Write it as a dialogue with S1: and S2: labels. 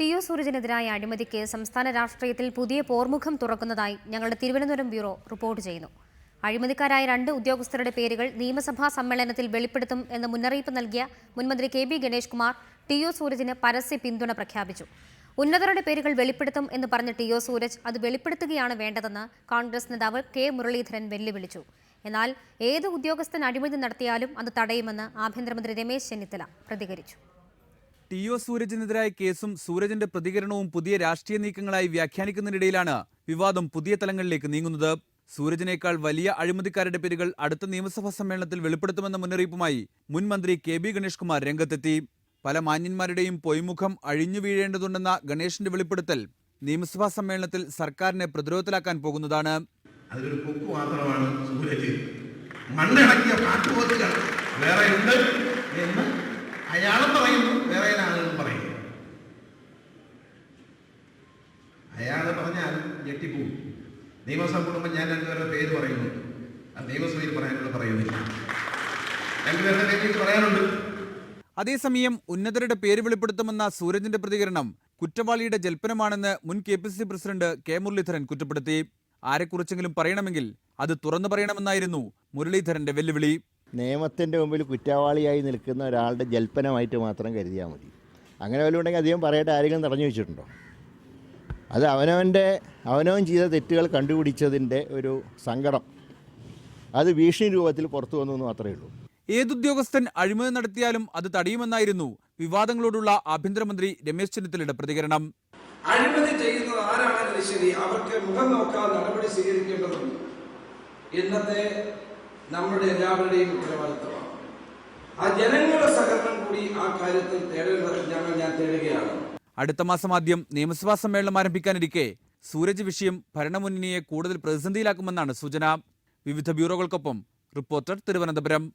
S1: ടി.ഒ. സൂരജിനെതിരായ അഴിമതിക്ക് സംസ്ഥാന രാഷ്ട്രീയത്തിൽ പുതിയ പോർമുഖം തുറക്കുന്നതായി ഞങ്ങളുടെ തിരുവനന്തപുരം ബ്യൂറോ റിപ്പോർട്ട് ചെയ്യുന്നു. അഴിമതിക്കാരായ 2 ഉദ്യോഗസ്ഥരുടെ പേരുകൾ നിയമസഭാ സമ്മേളനത്തിൽ വെളിപ്പെടുത്തും എന്ന് മുന്നറിയിപ്പ് നൽകിയ മുൻമന്ത്രി കെ.ബി. ഗണേഷ് കുമാർ ടി.ഒ. സൂരജിന് പരസ്യ പിന്തുണ പ്രഖ്യാപിച്ചു. ഉന്നതരുടെ പേരുകൾ വെളിപ്പെടുത്തും എന്ന് പറഞ്ഞ ടി.ഒ. സൂരജ് അത് വെളിപ്പെടുത്തുകയാണ് വേണ്ടതെന്ന് കോൺഗ്രസ് നേതാവ് കെ. മുരളീധരൻ വെല്ലുവിളിച്ചു. എന്നാൽ ഏത് ഉദ്യോഗസ്ഥൻ അഴിമതി നടത്തിയാലും അത് തടയുമെന്ന് ആഭ്യന്തരമന്ത്രി രമേശ് ചെന്നിത്തല പ്രതികരിച്ചു.
S2: ടി.ഒ. സൂരജിനെതിരായ കേസും സൂരജിന്റെ പ്രതികരണവും പുതിയ രാഷ്ട്രീയ നീക്കങ്ങളായി വ്യാഖ്യാനിക്കുന്നതിനിടയിലാണ് വിവാദം പുതിയ തലങ്ങളിലേക്ക് നീങ്ങുന്നത്. സൂരജിനേക്കാൾ വലിയ അഴിമതിക്കാരുടെ പേരുകൾ അടുത്ത നിയമസഭാ സമ്മേളനത്തിൽ വെളിപ്പെടുത്തുമെന്ന മുന്നറിയിപ്പുമായി മുൻമന്ത്രി കെ.ബി. ഗണേഷ് കുമാർ രംഗത്തെത്തി. പല മാന്യന്മാരുടെയും പൊയ്മുഖം അഴിഞ്ഞു വീഴേണ്ടതുണ്ടെന്ന ഗണേഷിന്റെ വെളിപ്പെടുത്തൽ നിയമസഭാ സമ്മേളനത്തിൽ സർക്കാരിനെ പ്രതിരോധത്തിലാക്കാൻ പോകുന്നതാണ്.
S3: അതൊരു കൊക്ക് മാത്രമാണ് സൂരജ്. മണ്ണിളക്കിയ പാട്ടുപോത്തുകൾ വേറെയുണ്ട് എന്ന് അയാളും പറയുന്നു, വേറെ ആളുകളും പറയുന്നു. അയാൾ പറഞ്ഞാൽ ഞെട്ടിപ്പോവും. നിയമസഭ കൂടുമ്പോൾ ഞാൻ 2 പേരുടെ പേര് പറയുന്നുണ്ട്. ആ നിയമസഭയിൽ പറയാനുള്ള പറയുന്നില്ല. 2 പേരുടെ പേര് പറയാനുണ്ട്.
S2: അതേസമയം ഉന്നതരുടെ പേര് വെളിപ്പെടുത്തുമെന്ന സൂരജിന്റെ പ്രതികരണം കുറ്റവാളിയുടെ ജൽപ്പനമാണെന്ന് മുൻ KPCC പ്രസിഡന്റ് കെ. മുരളീധരൻ കുറ്റപ്പെടുത്തി. ആരെക്കുറിച്ചെങ്കിലും പറയണമെങ്കിൽ അത് തുറന്നു പറയണമെന്നായിരുന്നു മുരളീധരന്റെ വെല്ലുവിളി.
S4: നിയമത്തിൻ്റെ മുമ്പിൽ കുറ്റവാളിയായി നിൽക്കുന്ന ഒരാളുടെ ജൽപ്പനമായിട്ട് മാത്രം കരുതിയാൽ മതി. അങ്ങനെ വല്ലതും ഉണ്ടെങ്കിൽ അധികം പറയട്ടെ, ആരെങ്കിലും തടഞ്ഞു വെച്ചിട്ടുണ്ടോ? അത് അവനവൻ ചെയ്ത തെറ്റുകൾ കണ്ടുപിടിച്ചതിൻ്റെ ഒരു സങ്കടം, അത് ഭീഷണി രൂപത്തിൽ പുറത്തു വന്നു എന്ന് മാത്രമേ ഉള്ളൂ.
S2: ഏതുദ്യോഗസ്ഥൻ അഴിമതി നടത്തിയാലും അത് തടയുമെന്നായിരുന്നു വിവാദങ്ങളോടുള്ള ആഭ്യന്തരമന്ത്രി രമേശ് ചെന്നിത്തലയുടെ പ്രതികരണം.
S5: അഴിമതി ചെയ്യുന്നത് ആരാണെങ്കിലും ശരി, അവർക്ക് മുഖം നോക്കാതെ നടപടി സ്വീകരിക്കേണ്ടതുണ്ട്. ഇന്നത്തെ നമ്മുടെ എല്ലാവരുടെയും ഉത്തരവാദിത്തമാണ്. ആ ജനങ്ങളുടെ സഹകരണം കൂടി ആ കാര്യത്തിൽ ഞാൻ തേടുകയാണ്.
S2: അടുത്ത മാസം ആദ്യം നിയമസഭാ സമ്മേളനം ആരംഭിക്കാനിരിക്കെ സൂരജ് വിഷയം ഭരണമുന്നണിയെ കൂടുതൽ പ്രതിസന്ധിയിലാക്കുമെന്നാണ് സൂചന. വിവിധ ബ്യൂറോകൾക്കൊപ്പം റിപ്പോർട്ടർ തിരുവനന്തപുരം.